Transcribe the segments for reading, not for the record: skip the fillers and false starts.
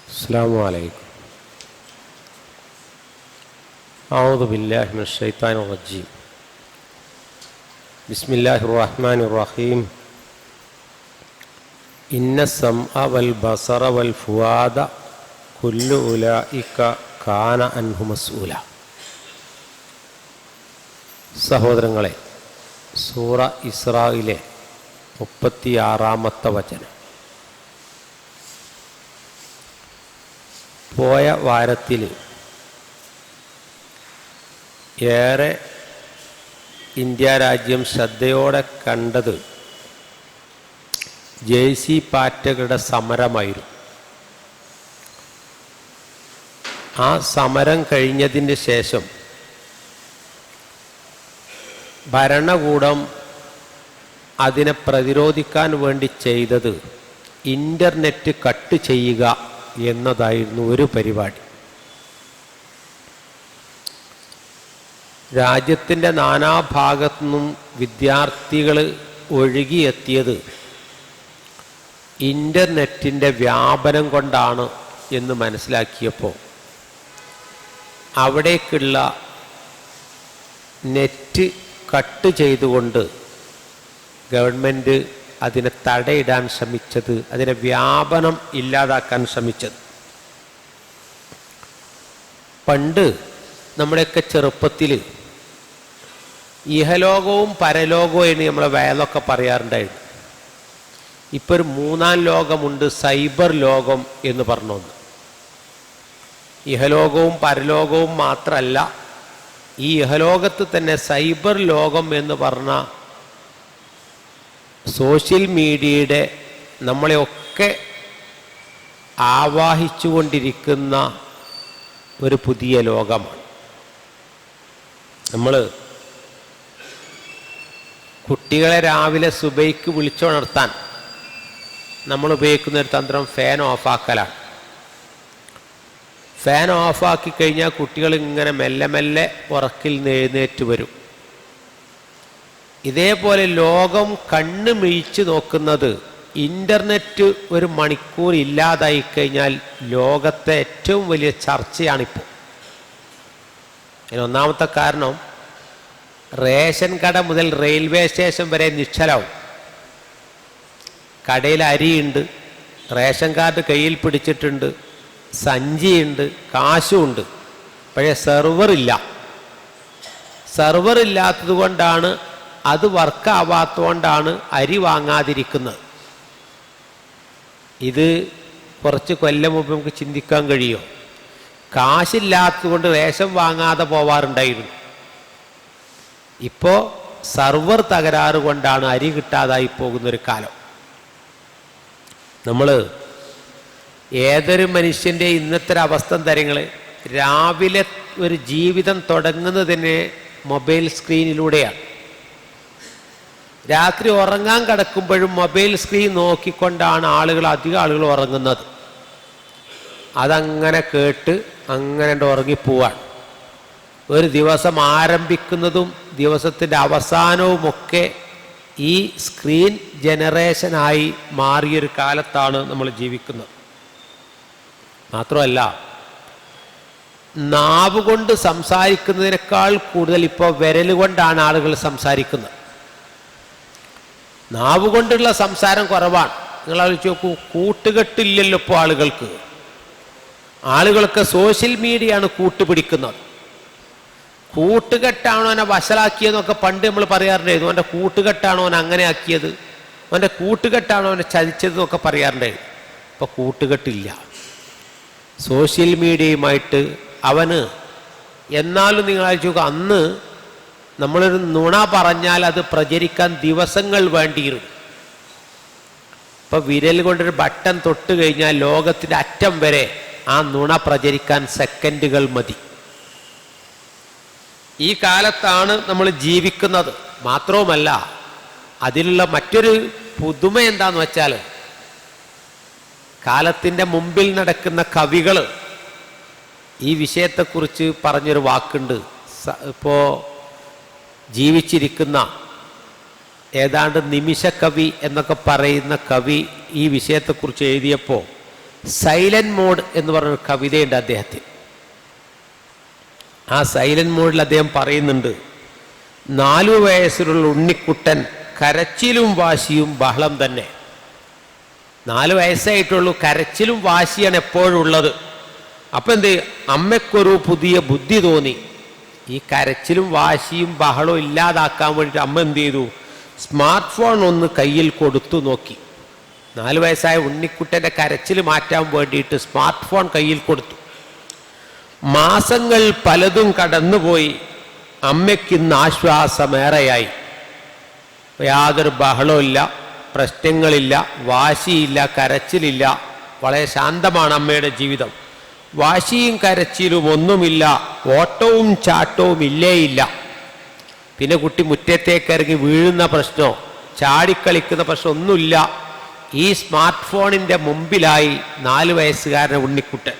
السلام عليكم. أعوذ بالله من الشيطان الرجيم. بسم الله الرحمن الرحيم. إن السمع والبصر والفؤاد كل أولئك كان عنه مسؤولا. സഹോദരങ്ങളെ, സൂറ ഇസ്രായിലെ 36-ാമത്തെ വചനം. പോയ വാരത്തിൽ ഏറെ ഇന്ത്യ രാജ്യം ശ്രദ്ധയോടെ കണ്ടത് ജേഴ്സി പാറ്റകളുടെ സമരമായിരുന്നു. ആ സമരം കഴിഞ്ഞതിന് ശേഷം ഭരണകൂടം അതിനെ പ്രതിരോധിക്കാൻ വേണ്ടി ചെയ്തത് ഇൻ്റർനെറ്റ് കട്ട് ചെയ്യുക എന്നതായിരുന്നു ഒരു പരിപാടി. രാജ്യത്തിൻ്റെ നാനാഭാഗത്തു നിന്നും വിദ്യാർത്ഥികൾ ഒഴുകിയെത്തിയത് ഇൻ്റർനെറ്റിൻ്റെ വ്യാപനം കൊണ്ടാണ് എന്ന് മനസ്സിലാക്കിയപ്പോൾ അവിടേക്കുള്ള നെറ്റ് കട്ട് ചെയ്തുകൊണ്ട് ഗവൺമെൻറ് അതിനെ തടയിടാൻ ശ്രമിച്ചത്, അതിനെ വ്യാപനം ഇല്ലാതാക്കാൻ ശ്രമിച്ചത്. പണ്ട് നമ്മുടെയൊക്കെ ചെറുപ്പത്തിൽ ഇഹലോകവും പരലോകവും എന്ന് നമ്മളെ വയലൊക്കെ പറയാറുണ്ടായിരുന്നു. ഇപ്പോൾ ഒരു മൂന്നാം ലോകമുണ്ട്, സൈബർ ലോകം എന്ന് പറഞ്ഞൊന്ന്. ഇഹലോകവും പരലോകവും മാത്രമല്ല, ഈ ഇഹലോകത്ത് തന്നെ സൈബർ ലോകം എന്ന് പറഞ്ഞ സോഷ്യൽ മീഡിയയുടെ നമ്മളെയൊക്കെ ആവാഹിച്ചുകൊണ്ടിരിക്കുന്ന ഒരു പുതിയ ലോകമാണ്. നമ്മൾ കുട്ടികളെ രാവിലെ സുബൈക്ക് വിളിച്ചുണർത്താൻ നമ്മൾ ഉപയോഗിക്കുന്ന ഒരു തന്ത്രം ഫാൻ ഓഫാക്കലാണ്. ഫാൻ ഓഫാക്കി കഴിഞ്ഞാൽ കുട്ടികൾ ഇങ്ങനെ മെല്ലെ മെല്ലെ ഉറക്കിൽ എഴുന്നേറ്റ് വരും. ഇതേപോലെ ലോകം കണ്ണ് മിഴിച്ച് നോക്കുന്നത് ഇൻ്റർനെറ്റ് ഒരു മണിക്കൂർ ഇല്ലാതായി കഴിഞ്ഞാൽ ലോകത്തെ ഏറ്റവും വലിയ ചർച്ചയാണിപ്പോൾ. അതിന് ഒന്നാമത്തെ കാരണം, റേഷൻ കട മുതൽ റെയിൽവേ സ്റ്റേഷൻ വരെ നിശ്ചലാവും. കടയിൽ അരിയുണ്ട്, റേഷൻ കാർഡ് കയ്യിൽ പിടിച്ചിട്ടുണ്ട്, സഞ്ചിയുണ്ട്, കാശുമുണ്ട്, പക്ഷേ സെർവറില്ല. സെർവറില്ലാത്തത് കൊണ്ടാണ്, അത് വർക്കാവാത്തതുകൊണ്ടാണ് അരി വാങ്ങാതിരിക്കുന്നത്. ഇത് കുറച്ച് കൊല്ലം മുമ്പ് നമുക്ക് ചിന്തിക്കാൻ കഴിയുമോ? കാശില്ലാത്തത് കൊണ്ട് റേഷൻ വാങ്ങാതെ പോവാറുണ്ടായിരുന്നു. ഇപ്പോൾ സർവർ തകരാറ് കൊണ്ടാണ് അരി കിട്ടാതായി പോകുന്നൊരു കാലം. നമ്മൾ ഏതൊരു മനുഷ്യൻ്റെ ഇന്നത്തെ അവസ്ഥ തരങ്ങൾ, രാവിലെ ഒരു ജീവിതം തുടങ്ങുന്നത് തന്നെ മൊബൈൽ സ്ക്രീനിലൂടെയാണ്. രാത്രി ഉറങ്ങാൻ കിടക്കുമ്പോഴും മൊബൈൽ സ്ക്രീൻ നോക്കിക്കൊണ്ടാണ് അധികം ആളുകൾ ഉറങ്ങുന്നത്. അതങ്ങനെ കേട്ട് അങ്ങനെ ഉറങ്ങിപ്പോവാണ്. ഒരു ദിവസം ആരംഭിക്കുന്നതും ദിവസത്തിൻ്റെ അവസാനവുമൊക്കെ ഈ സ്ക്രീൻ ജനറേഷനായി മാറിയൊരു കാലത്താണ് നമ്മൾ ജീവിക്കുന്നത്. മാത്രമല്ല, നാവ് കൊണ്ട് സംസാരിക്കുന്നതിനേക്കാൾ കൂടുതൽ ഇപ്പോൾ വിരൽ കൊണ്ടാണ് ആളുകൾ സംസാരിക്കുന്നത്. നാവ് കൊണ്ടുള്ള സംസാരം കുറവാണ്. നിങ്ങൾ ആലോചിച്ച് നോക്കൂ, കൂട്ടുകെട്ടില്ലല്ലോ ഇപ്പോൾ ആളുകൾക്ക് സോഷ്യൽ മീഡിയയാണ് കൂട്ടുപിടിക്കുന്നത്. കൂട്ടുകെട്ടാണോ അവനെ വഷളാക്കിയതെന്നൊക്കെ പണ്ട് നമ്മൾ പറയാറുണ്ടായിരുന്നു. അവൻ്റെ കൂട്ടുകെട്ടാണോ അവൻ അങ്ങനെ ആക്കിയത്, അവൻ്റെ കൂട്ടുകെട്ടാണോ അവനെ ചതിച്ചതെന്നൊക്കെ പറയാറുണ്ടായിരുന്നു. ഇപ്പോൾ കൂട്ടുകെട്ടില്ല. സോഷ്യൽ മീഡിയയുമായിട്ട് അവന്, എന്നാലും നിങ്ങൾ ആലോചിച്ച് നോക്കുക, അന്ന് നമ്മളൊരു നുണ പറഞ്ഞാൽ അത് പ്രചരിക്കാൻ ദിവസങ്ങൾ വേണ്ടിയിരുന്നു. ഇപ്പോൾ വിരൽ കൊണ്ടൊരു ബട്ടൺ തൊട്ട് കഴിഞ്ഞാൽ ലോകത്തിൻ്റെ അറ്റം വരെ ആ നുണ പ്രചരിക്കാൻ സെക്കൻഡുകൾ മതി. ഈ കാലത്താണ് നമ്മൾ ജീവിക്കുന്നത്. മാത്രവുമല്ല, അതിലുള്ള മറ്റൊരു പുതുമ എന്താന്ന് വെച്ചാൽ, കാലത്തിൻ്റെ മുമ്പിൽ നടക്കുന്ന കവികൾ ഈ വിഷയത്തെക്കുറിച്ച് പറഞ്ഞൊരു വാക്കുണ്ട്. ഇപ്പോൾ ജീവിച്ചിരിക്കുന്ന ഏതാണ്ട് നിമിഷക്കവി എന്നൊക്കെ പറയുന്ന കവി ഈ വിഷയത്തെക്കുറിച്ച് എഴുതിയപ്പോൾ സൈലന്റ് മോഡ് എന്ന് പറഞ്ഞൊരു കവിതയുണ്ട് അദ്ദേഹത്തിന്. ആ സൈലന്റ് മോഡിൽ അദ്ദേഹം പറയുന്നുണ്ട്, 4 വയസ്സിലുള്ള ഉണ്ണിക്കുട്ടൻ കരച്ചിലും വാശിയും ബഹളം തന്നെ. 4 വയസ്സായിട്ടുള്ളൂ, കരച്ചിലും വാശിയാണ് എപ്പോഴും ഉള്ളത്. അപ്പം എന്ത്, അമ്മയ്ക്കൊരു പുതിയ ബുദ്ധി തോന്നി. ഈ കരച്ചിലും വാശിയും ബഹളവും ഇല്ലാതാക്കാൻ വേണ്ടിയിട്ട് അമ്മ എന്ത് ചെയ്തു, സ്മാർട്ട് ഫോൺ ഒന്ന് കയ്യിൽ കൊടുത്തു നോക്കി. 4 വയസ്സായ ഉണ്ണിക്കുട്ടൻ്റെ കരച്ചിൽ മാറ്റാൻ വേണ്ടിയിട്ട് സ്മാർട്ട് ഫോൺ കയ്യിൽ കൊടുത്തു. മാസങ്ങൾ പലതും കടന്നുപോയി. അമ്മയ്ക്കിന്ന് ആശ്വാസമേറെയായി. യാതൊരു ബഹളമില്ല, പ്രശ്നങ്ങളില്ല, വാശിയില്ല, കരച്ചിലില്ല. വളരെ ശാന്തമാണ് അമ്മയുടെ ജീവിതം. വാശിയും കരച്ചിലും ഒന്നുമില്ല, ഓട്ടവും ചാട്ടവും ഇല്ലേയില്ല. പിന്നെ കുട്ടി മുറ്റത്തേക്ക് ഇറങ്ങി വീഴുന്ന പ്രശ്നമോ ചാടിക്കളിക്കുന്ന പ്രശ്നം ഒന്നുമില്ല. ഈ സ്മാർട്ട് ഫോണിൻ്റെ മുമ്പിലായി 4 വയസ്സുകാരൻ ഉണ്ണിക്കുട്ടൻ.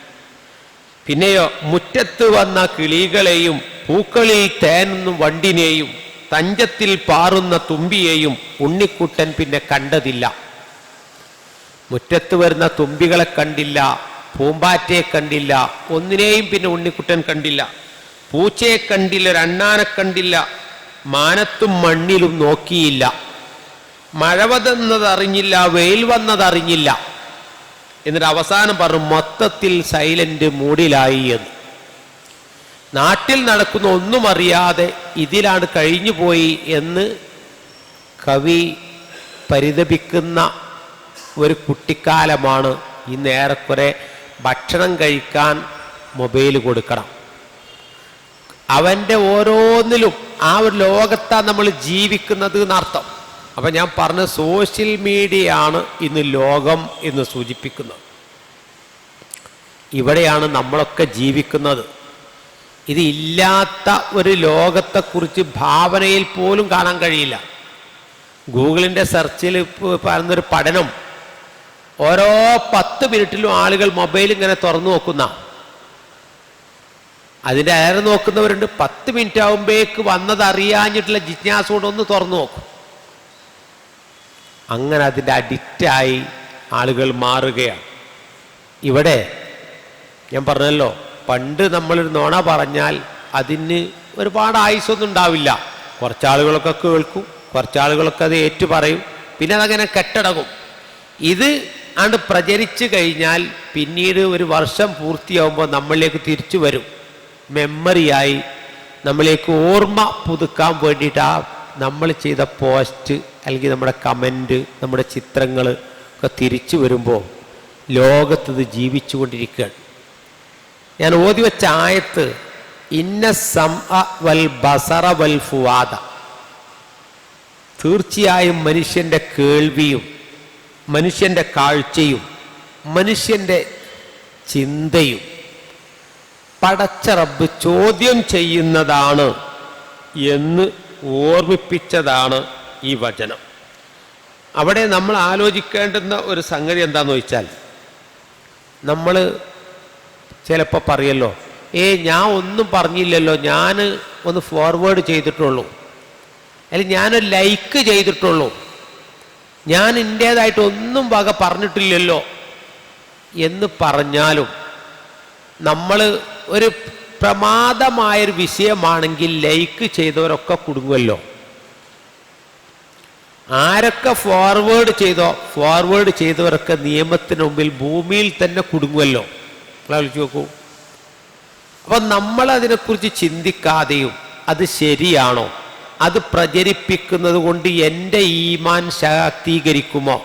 പിന്നെയോ, മുറ്റത്ത് വന്ന കിളികളെയും പൂക്കളിൽ തേനുന്ന വണ്ടിനെയും തഞ്ചത്തിൽ പാറുന്ന തുമ്പിയെയും ഉണ്ണിക്കുട്ടൻ പിന്നെ കണ്ടതില്ല. മുറ്റത്ത് വരുന്ന തുമ്പികളെ കണ്ടില്ല, പൂമ്പാറ്റയെ കണ്ടില്ല, ഒന്നിനെയും പിന്നെ ഉണ്ണിക്കുട്ടൻ കണ്ടില്ല. പൂച്ചയെ കണ്ടില്ല, ഒരു അണ്ണാനെ കണ്ടില്ല, മാനത്തും മണ്ണിലും നോക്കിയില്ല. മഴ വന്നതറിഞ്ഞില്ല, വെയിൽ വന്നതറിഞ്ഞില്ല. എന്നിട്ട് അവസാനം പറഞ്ഞു, മൊത്തത്തിൽ സൈലന്റ് മൂഡിലായി എന്ന്. നാട്ടിൽ നടക്കുന്ന ഒന്നും അറിയാതെ ഇതിലാണ് കഴിഞ്ഞു പോയി എന്ന് കവി പരിതപിക്കുന്ന ഒരു കുട്ടിക്കാലമാണ്. ഇന്ന് ഏറെക്കുറെ ഭക്ഷണം കഴിക്കാൻ മൊബൈൽ കൊടുക്കണം. അവൻ്റെ ഓരോന്നിലും ആ ഒരു ലോകത്താണ് നമ്മൾ ജീവിക്കുന്നത് എന്നർത്ഥം. അപ്പം ഞാൻ പറഞ്ഞ സോഷ്യൽ മീഡിയയാണ് ഇന്ന് ലോകം എന്ന് സൂചിപ്പിക്കുന്നത്. ഇവിടെയാണ് നമ്മളൊക്കെ ജീവിക്കുന്നത്. ഇത് ഇല്ലാത്ത ഒരു ലോകത്തെക്കുറിച്ച് ഭാവനയിൽ പോലും കാണാൻ കഴിയില്ല. ഗൂഗിളിൻ്റെ സെർച്ചിൽ പറയുന്നൊരു പഠനം, ഓരോ 10 മിനിറ്റിലും ആളുകൾ മൊബൈൽ ഇങ്ങനെ തുറന്നു നോക്കുന്ന, അതിൻ്റെ അയർ നോക്കുന്നവരുണ്ട്. 10 മിനിറ്റ് ആകുമ്പോഴേക്ക് വന്നതറിയാഞ്ഞിട്ടുള്ള ജിജ്ഞാസ കൊണ്ട് ഒന്ന് തുറന്നു നോക്കും. അങ്ങനെ അതിൻ്റെ അഡിക്റ്റായി ആളുകൾ മാറുകയാണ്. ഇവിടെ ഞാൻ പറഞ്ഞല്ലോ, പണ്ട് നമ്മളൊരു നുണ പറഞ്ഞാൽ അതിന് ഒരുപാട് ആയുസ്സൊന്നും ഉണ്ടാവില്ല. കുറച്ചാളുകളൊക്കെ കേൾക്കും, കുറച്ചാളുകളൊക്കെ അത് ഏറ്റു പറയും, പിന്നെ അതങ്ങനെ കെട്ടടങ്ങും. ഇത് ആണ്ട് പ്രചരിച്ചു കഴിഞ്ഞാൽ പിന്നീട് ഒരു വർഷം പൂർത്തിയാകുമ്പോൾ നമ്മളിലേക്ക് തിരിച്ചു വരും. മെമ്മറിയായി നമ്മളിലേക്ക് ഓർമ്മ പുതുക്കാൻ വേണ്ടിയിട്ട് ആ നമ്മൾ ചെയ്ത പോസ്റ്റ് അല്ലെങ്കിൽ നമ്മുടെ കമൻറ്റ്, നമ്മുടെ ചിത്രങ്ങൾ ഒക്കെ തിരിച്ചു വരുമ്പോൾ ലോകത്ത് ജീവിച്ചു കൊണ്ടിരിക്കുകയാണ്. ഞാൻ ഓതി വെച്ച ആയത്ത്, ഇന്ന സംഅ വൽ ബസറ വൽ ഫുആദ, തീർച്ചയായും മനുഷ്യൻ്റെ കേൾവിയും മനുഷ്യൻ്റെ കാഴ്ചയും മനുഷ്യൻ്റെ ചിന്തയും പടച്ച റബ്ബ് ചോദ്യം ചെയ്യുന്നതാണ് എന്ന് ഓർമ്മിപ്പിച്ചതാണ് ഈ വചനം. അവിടെ നമ്മൾ ആലോചിക്കേണ്ടുന്ന ഒരു സംഗതി എന്താണെന്ന് ചോദിച്ചാൽ, നമ്മൾ ചിലപ്പോൾ പറയല്ലോ, ഞാൻ ഒന്നും പറഞ്ഞില്ലല്ലോ, ഞാൻ ഒന്ന് ഫോർവേഡ് ചെയ്തിട്ടുള്ളൂ, അല്ലെങ്കിൽ ഞാനൊരു ലൈക്ക് ചെയ്തിട്ടുള്ളൂ, ഞാൻ എൻ്റേതായിട്ട് ഒന്നും വക പറഞ്ഞിട്ടില്ലല്ലോ എന്ന് പറഞ്ഞാലും നമ്മൾ ഒരു പ്രമാദമായൊരു വിഷയമാണെങ്കിൽ ലൈക്ക് ചെയ്തവരൊക്കെ കുടുങ്ങുമല്ലോ. ആരൊക്കെ ഫോർവേഡ് ചെയ്തോ, ഫോർവേഡ് ചെയ്തവരൊക്കെ നിയമത്തിന് മുമ്പിൽ ഭൂമിയിൽ തന്നെ കുടുങ്ങുമല്ലോ. ആലോചിച്ച് നോക്കൂ. അപ്പം നമ്മളതിനെക്കുറിച്ച് ചിന്തിക്കാതെയും അത് ശരിയാണോ, അത് പ്രചരിപ്പിക്കുന്നത് കൊണ്ട് എൻ്റെ ഈമാൻ ശാക്തീകരിക്കുമോ,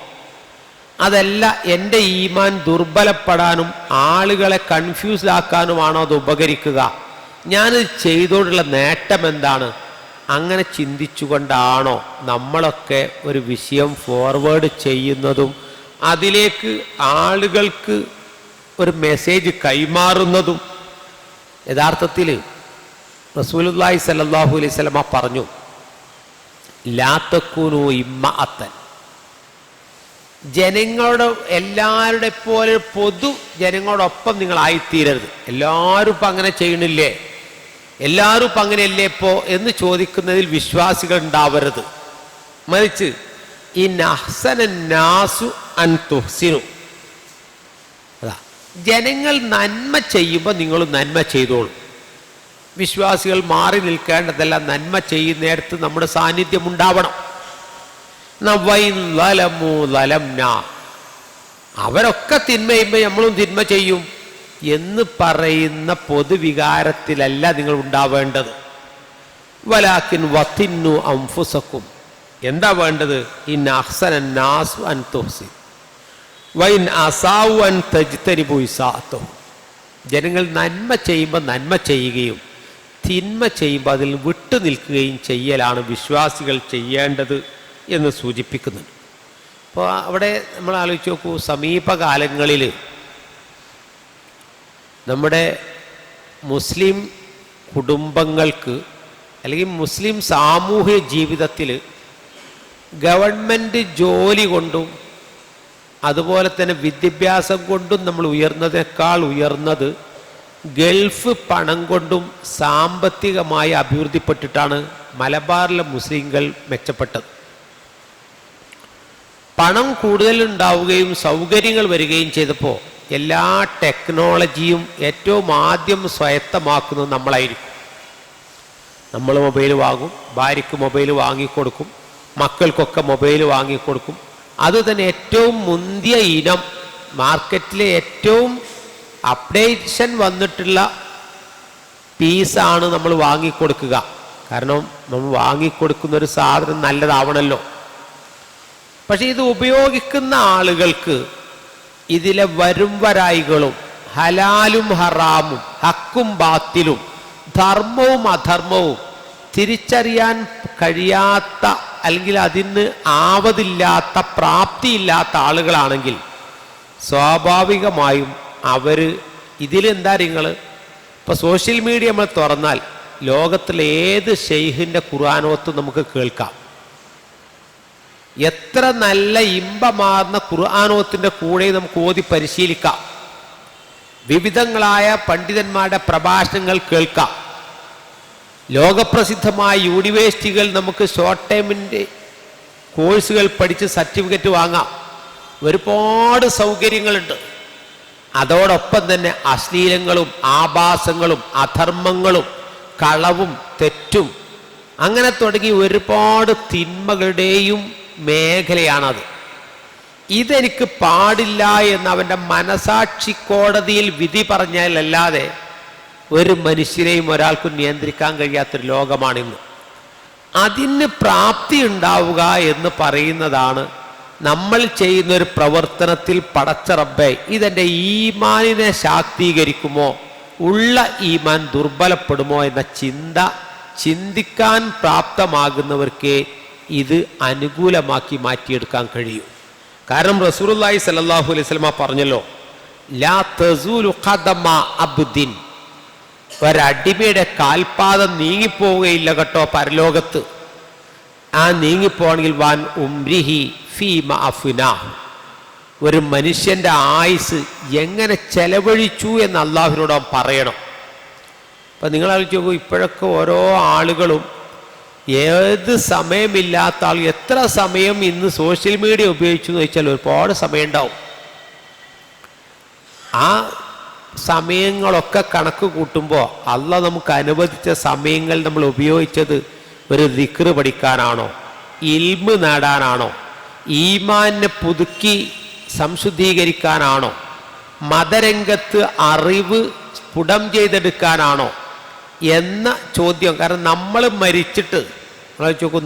അതല്ല എൻ്റെ ഈമാൻ ദുർബലപ്പെടാനും ആളുകളെ കൺഫ്യൂസ്ഡ് ആക്കാനുമാണോ അത് ഉപകരിക്കുക, ഞാനിത് ചെയ്തോടുള്ള നേട്ടം എന്താണ്, അങ്ങനെ ചിന്തിച്ചുകൊണ്ടാണോ നമ്മളൊക്കെ ഒരു വിഷയം ഫോർവേഡ് ചെയ്യുന്നതും അതിലേക്ക് ആളുകൾക്ക് ഒരു മെസ്സേജ് കൈമാറുന്നതും? യഥാർത്ഥത്തിൽ റസൂലുള്ളാഹി സ്വല്ലല്ലാഹു അലൈഹി വസല്ലമ പറഞ്ഞു, ലാ തകൂനു ഇമ്മഅത്തൻ, ജനങ്ങളുടെ എല്ലാവരുടെ പോലെ പൊതു ജനങ്ങളോടൊപ്പം നിങ്ങളായിത്തീരരുത്. എല്ലാവരും ഇപ്പം അങ്ങനെ ചെയ്യണില്ലേ, എല്ലാവരും ഇപ്പം അങ്ങനെയല്ലേ ഇപ്പോൾ എന്ന് ചോദിക്കുന്നതിൽ വിശ്വാസികൾ ഉണ്ടാവരുത്. മറിച്ച് ഇൻ അഹ്സന നാസു അൻ തുഹ്സിനു, അതാ ജനങ്ങൾ നന്മ ചെയ്യുമ്പോൾ നിങ്ങൾ നന്മ ചെയ്തോളൂ. വിശ്വാസികൾ മാറി നിൽക്കേണ്ടതല്ല, നന്മ ചെയ്യുന്നിടത്ത് നമ്മുടെ സാന്നിധ്യം ഉണ്ടാവണം. അവരൊക്കെ തിന്മ ചെയ്യുമ്പോൾ നമ്മളും തിന്മ ചെയ്യും എന്ന് പറയുന്ന പൊതുവികാരത്തിലല്ല നിങ്ങൾ ഉണ്ടാവേണ്ടത്. വലാക്കിൻ വത്തിന്നു അംഫുസക്കും, എന്താ വേണ്ടത്? ഇൻ അഹ്സനൻ നാസു അൻ തുഹ്സിൻ വൈൻ അസാഉ അൻ തജ്തനിബു ഇസാഅതഹു. ജനങ്ങൾ നന്മ ചെയ്യുമ്പോൾ നന്മ ചെയ്യുകയും തിന്മ ചെയ്യുമ്പോൾ അതിൽ വിട്ടു നിൽക്കുകയും ചെയ്യലാണ് വിശ്വാസികൾ ചെയ്യേണ്ടത് എന്ന് സൂചിപ്പിക്കുന്നുണ്ട്. അപ്പോൾ അവിടെ നമ്മൾ ആലോചിച്ച് നോക്കൂ, സമീപകാലങ്ങളിൽ നമ്മുടെ മുസ്ലിം കുടുംബങ്ങൾക്ക് അല്ലെങ്കിൽ മുസ്ലിം സാമൂഹ്യ ജീവിതത്തിൽ ഗവൺമെൻറ് ജോലി കൊണ്ടും അതുപോലെ തന്നെ വിദ്യാഭ്യാസം കൊണ്ടും നമ്മൾ ഉയർന്നതിനേക്കാൾ ഉയർന്നത് ഗൾഫ് പണം കൊണ്ടും സാമ്പത്തികമായി അഭിവൃദ്ധിപ്പെട്ടിട്ടാണ് മലബാറിലെ മുസ്ലിങ്ങൾ മെച്ചപ്പെട്ടത്. പണം കൂടുതലുണ്ടാവുകയും സൗകര്യങ്ങൾ വരികയും ചെയ്തപ്പോൾ എല്ലാ ടെക്നോളജിയും ഏറ്റവും ആദ്യം സ്വായത്തമാക്കുന്നത് നമ്മളായിരിക്കും. നമ്മൾ മൊബൈൽ വാങ്ങും, ഭാര്യയ്ക്ക് മൊബൈൽ വാങ്ങിക്കൊടുക്കും, മക്കൾക്കൊക്കെ മൊബൈൽ വാങ്ങിക്കൊടുക്കും. അതുതന്നെ ഏറ്റവും മുന്തിയ ഇനം, മാർക്കറ്റിലെ ഏറ്റവും അപ്ഡേഷൻ വന്നിട്ടുള്ള പീസാണ് നമ്മൾ വാങ്ങിക്കൊടുക്കുക. കാരണം നമ്മൾ വാങ്ങിക്കൊടുക്കുന്ന ഒരു സാധനം നല്ലതാവണമല്ലോ. പക്ഷെ ഇത് ഉപയോഗിക്കുന്ന ആളുകൾക്ക് ഇതിലെ വരും വരായികളും ഹലാലും ഹറാമും ഹക്കും ബാത്തിലും ധർമ്മവും അധർമ്മവും തിരിച്ചറിയാൻ കഴിയാത്ത അല്ലെങ്കിൽ അതിന് ആവതില്ലാത്ത പ്രാപ്തിയില്ലാത്ത ആളുകളാണെങ്കിൽ സ്വാഭാവികമായും അവർ ഇതിലെന്താ നിങ്ങൾ ഇപ്പോൾ സോഷ്യൽ മീഡിയ നമ്മൾ തുറന്നാൽ ലോകത്തിലെ ഏത് ഷെയ്ഖിൻ്റെ ഖുർആനോത്ത് നമുക്ക് കേൾക്കാം. എത്ര നല്ല ഇമ്പമാർന്ന ഖുർആനോത്തിൻ്റെ കൂടെ നമുക്ക് ഓതി പരിശീലിക്കാം. വിവിധങ്ങളായ പണ്ഡിതന്മാരുടെ പ്രഭാഷണങ്ങൾ കേൾക്കാം. ലോകപ്രസിദ്ധമായ യൂണിവേഴ്സിറ്റികൾ നമുക്ക് ഷോർട്ട് ടൈമിൻ്റെ കോഴ്സുകൾ പഠിച്ച് സർട്ടിഫിക്കറ്റ് വാങ്ങാം. ഒരുപാട് സൗകര്യങ്ങളുണ്ട്. അതോടൊപ്പം തന്നെ അശ്ലീലങ്ങളും ആഭാസങ്ങളും അധർമ്മങ്ങളും കളവും തെറ്റും അങ്ങനെ തുടങ്ങി ഒരുപാട് തിന്മകളുടെയും മേഖലയാണത്. ഇതെനിക്ക് പാടില്ല എന്ന് അവൻ്റെ മനസാക്ഷി കോടതിയിൽ വിധി പറഞ്ഞാലല്ലാതെ ഒരു മനുഷ്യരെയും ഒരാൾക്കും നിയന്ത്രിക്കാൻ കഴിയാത്തൊരു ലോകമാണിന്ന്. അതിന് പ്രാപ്തി ഉണ്ടാവുക എന്ന് പറയുന്നതാണ് നമ്മൾ ചെയ്യുന്നൊരു പ്രവർത്തനത്തിൽ പടച്ച റബ്ബേ ഇതെൻ്റെ ഈമാനിനെ ശാക്തീകരിക്കുമോ, ഉള്ള ഈമാൻ ദുർബലപ്പെടുമോ എന്ന ചിന്തിക്കാൻ പ്രാപ്തമാകുന്നവർക്ക് ഇത് അനുകൂലമാക്കി മാറ്റിയെടുക്കാൻ കഴിയും. കാരണം റസൂലുള്ളാഹി സ്വല്ലല്ലാഹു അലൈഹി വസല്ലം പറഞ്ഞല്ലോ, ലാ തസൂലു ഖദമ അബ്ദിൻ, ഒരടിമയുടെ കാൽപാദം നീങ്ങിപ്പോവുകയില്ല കേട്ടോ പരലോകത്ത്. ആ നീങ്ങിപ്പോണെങ്കിൽ വാൻ ഉംരിഹി ഫീമ അഫ്നാ, ഒരു മനുഷ്യൻ്റെ ആയുസ് എങ്ങനെ ചെലവഴിച്ചു എന്ന് അള്ളാഹുവിനോട് അവൻ പറയണം. അപ്പം നിങ്ങൾ ആലോചിച്ച് നോക്കൂ, ഇപ്പോഴൊക്കെ ഓരോ ആളുകളും ഏത് സമയമില്ലാത്ത ആൾ എത്ര സമയം ഇന്ന് സോഷ്യൽ മീഡിയ ഉപയോഗിച്ചു എന്ന് ചോദിച്ചാൽ ഒരുപാട് സമയം ഉണ്ടാവും. ആ സമയങ്ങളൊക്കെ കണക്ക് കൂട്ടുമ്പോൾ അള്ളാഹ് നമുക്ക് അനുവദിച്ച സമയങ്ങൾ നമ്മൾ ഉപയോഗിച്ചത് ഒരു ദിക്ർ പഠിക്കാനാണോ, ഇൽമ് നേടാനാണോ, ഈമാനെ പുതുക്കി സംശുദ്ധീകരിക്കാനാണോ, മതരംഗത്ത് അറിവ് സ്ഫുടം ചെയ്തെടുക്കാനാണോ എന്ന ചോദ്യം. കാരണം നമ്മൾ മരിച്ചിട്ട്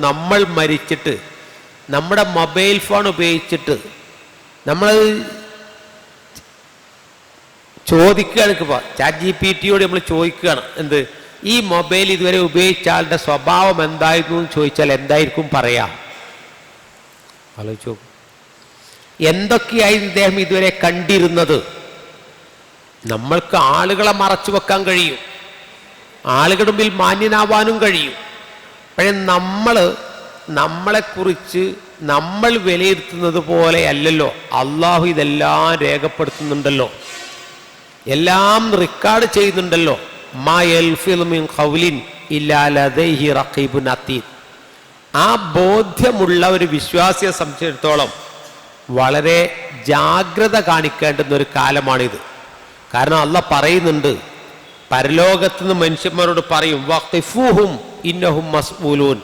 നമ്മൾ മരിച്ചിട്ട് നമ്മുടെ മൊബൈൽ ഫോൺ ഉപയോഗിച്ചിട്ട് നമ്മൾ ചോദിക്കുകയാണ്. ഇപ്പോൾ ChatGPT നമ്മൾ ചോദിക്കുകയാണ്, എന്ത് ഈ മൊബൈൽ ഇതുവരെ ഉപയോഗിച്ച ആളുടെ സ്വഭാവം എന്തായിരുന്നു എന്ന് ചോദിച്ചാൽ എന്തായിരിക്കും പറയാം? ആലോചിച്ചു നോക്കും. എന്തൊക്കെയായി ഇദ്ദേഹം ഇതുവരെ കണ്ടിരുന്നത്? നമ്മൾക്ക് ആളുകളെ മറച്ചു വെക്കാൻ കഴിയും, ആളുകളുടെ മുമ്പിൽ മാന്യനാവാനും കഴിയും. പക്ഷേ നമ്മളെക്കുറിച്ച് നമ്മൾ വിലയിരുത്തുന്നത് പോലെ അല്ലല്ലോ അള്ളാഹു ഇതെല്ലാം രേഖപ്പെടുത്തുന്നുണ്ടല്ലോ, എല്ലാം റെക്കോർഡ് ചെയ്യുന്നുണ്ടല്ലോ. മാ യൽഫിളു മിൻ ഖൗലിൻ ഇല്ലാ ലദൈഹി റഖീബുൻ അതീദ്. ആ ബോധ്യമുള്ള ഒരു വിശ്വാസിയെ സംബന്ധിച്ചിടത്തോളം വളരെ ജാഗ്രത കാണിക്കേണ്ടുന്ന ഒരു കാലമാണിത്. കാരണം അള്ളാഹ് പറയുന്നുണ്ട്, പരലോകത്ത് നിന്ന് മനുഷ്യന്മാരോട് പറയും, വഖിഫൂഹും ഇന്നഹും മസ്ഊലൂൻ,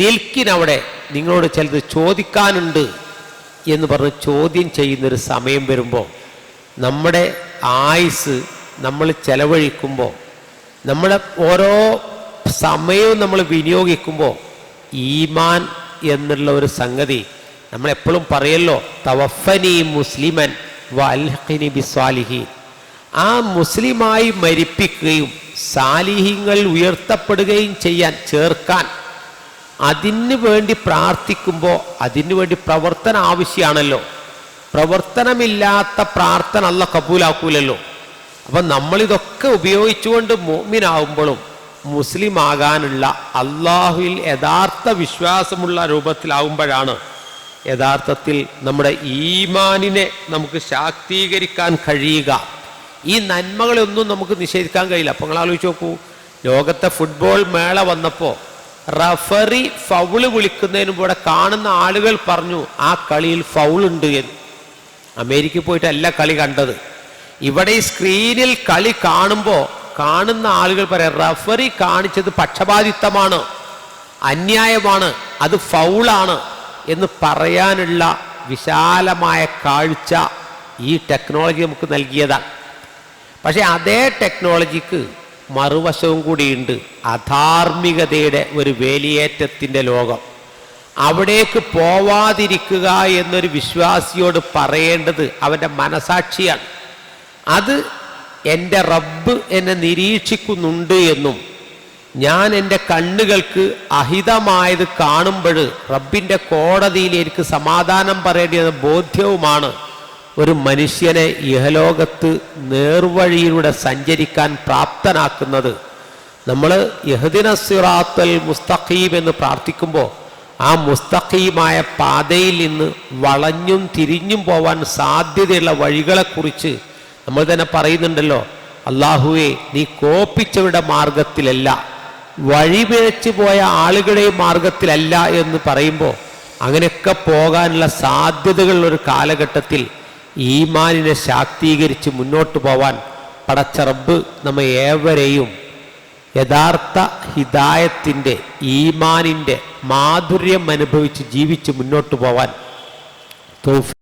നിൽക്കിനവിടെ, നിങ്ങളോട് ചിലത് ചോദിക്കാനുണ്ട് എന്ന് പറഞ്ഞ് ചോദ്യം ചെയ്യുന്നൊരു സമയം വരുമ്പോൾ നമ്മുടെ ആയുസ് നമ്മൾ ചെലവഴിക്കുമ്പോൾ, നമ്മുടെ ഓരോ സമയവും നമ്മൾ വിനിയോഗിക്കുമ്പോൾ ഈമാൻ എന്നുള്ള ഒരു സംഗതി നമ്മളെപ്പോഴും പറയല്ലോ, തവഫനി മുസ്ലിമൻ വഅൽഹിഖ്നി ബിസ്സാലിഹീൻ, ആ മുസ്ലിമായി മരിപ്പിക്കുകയും സാലിഹീങ്ങൾ ഉയർത്തപ്പെടുകയും ചെയ്യാൻ ചേർക്കാൻ അതിനു വേണ്ടി പ്രാർത്ഥിക്കുമ്പോൾ അതിനു വേണ്ടി പ്രവർത്തനം ആവശ്യമാണല്ലോ. പ്രവർത്തനമില്ലാത്ത പ്രാർത്ഥന അല്ലാഹ് കബൂലാക്കൂലല്ലോ. അപ്പം നമ്മളിതൊക്കെ ഉപയോഗിച്ചുകൊണ്ട് മുഅ്മിനാവുമ്പോഴും മുസ്ലിം ആകാനുള്ള അള്ളാഹുവിൽ യഥാർത്ഥ വിശ്വാസമുള്ള രൂപത്തിലാവുമ്പോഴാണ് യഥാർത്ഥത്തിൽ നമ്മുടെ ഈമാനിനെ നമുക്ക് ശാക്തീകരിക്കാൻ കഴിയുക. ഈ നന്മകളൊന്നും നമുക്ക് നിഷേധിക്കാൻ കഴിയില്ല. അപ്പോൾ നിങ്ങൾ ആലോചിച്ച് നോക്കൂ, ലോകത്തെ ഫുട്ബോൾ മേള വന്നപ്പോൾ റഫറി ഫൗള് വിളിക്കുന്നതിന് ഇവിടെ കാണുന്ന ആളുകൾ പറഞ്ഞു ആ കളിയിൽ ഫൗളുണ്ട് എന്ന്. അമേരിക്കയിൽ പോയിട്ടല്ല കളി കണ്ടത്. ഇവിടെ ഈ സ്ക്രീനിൽ കളി കാണുമ്പോൾ കാണുന്ന ആളുകൾ പറയാം റഫറി കാണിച്ചത് പക്ഷപാതിത്വമാണ്, അന്യായമാണ്, അത് ഫൗളാണ് എന്ന് പറയാനുള്ള വിശാലമായ കാഴ്ച ഈ ടെക്നോളജി നമുക്ക് നൽകിയതാണ്. പക്ഷെ അതേ ടെക്നോളജിക്ക് മറുവശവും കൂടിയുണ്ട്, അധാർമികതയുടെ ഒരു വേലിയേറ്റത്തിൻ്റെ ലോകം. അവിടേക്ക് പോവാതിരിക്കുക എന്നൊരു വിശ്വാസിയോട് പറയേണ്ടത് അവൻ്റെ മനസാക്ഷിയാണ്. അത് എൻ്റെ റബ്ബ് എന്നെ നിരീക്ഷിക്കുന്നുണ്ട് എന്നും ഞാൻ എൻ്റെ കണ്ണുകൾക്ക് അഹിതമായത് കാണുമ്പോൾ റബ്ബിൻ്റെ കോടതിയിൽ എനിക്ക് സമാധാനം പറയേണ്ടത് ബോധ്യവുമാണ് ഒരു മനുഷ്യനെ ഇഹലോകത്ത് നേർവഴിയിലൂടെ സഞ്ചരിക്കാൻ പ്രാപ്തനാക്കുന്നത്. നമ്മൾ ഇഹ്ദിന സിറാത്തൽ മുസ്തഖീം എന്ന് പ്രാർത്ഥിക്കുമ്പോൾ ആ മുസ്തഖീമായ പാതയിൽ നിന്ന് വളഞ്ഞും തിരിഞ്ഞും പോവാൻ സാധ്യതയുള്ള വഴികളെക്കുറിച്ച് നമ്മൾ തന്നെ പറയുന്നുണ്ടല്ലോ, അല്ലാഹുവേ നീ കോപ്പിച്ചവരുടെ മാർഗത്തിലല്ല, വഴിപിഴച്ചു പോയ ആളുകളുടെ മാർഗത്തിലല്ല എന്ന് പറയുമ്പോൾ അങ്ങനെയൊക്കെ പോകാനുള്ള സാധ്യതകളുള്ളൊരു കാലഘട്ടത്തിൽ ഈമാനിനെ ശാക്തീകരിച്ച് മുന്നോട്ട് പോവാൻ പടച്ച റബ്ബ് നമ്മെ ഏവരെയും യഥാർത്ഥ ഹിദായത്തിൻ്റെ ഈമാനിൻ്റെ മാധുര്യം അനുഭവിച്ച് ജീവിച്ച് മുന്നോട്ട് പോവാൻ തൗഫീഖ്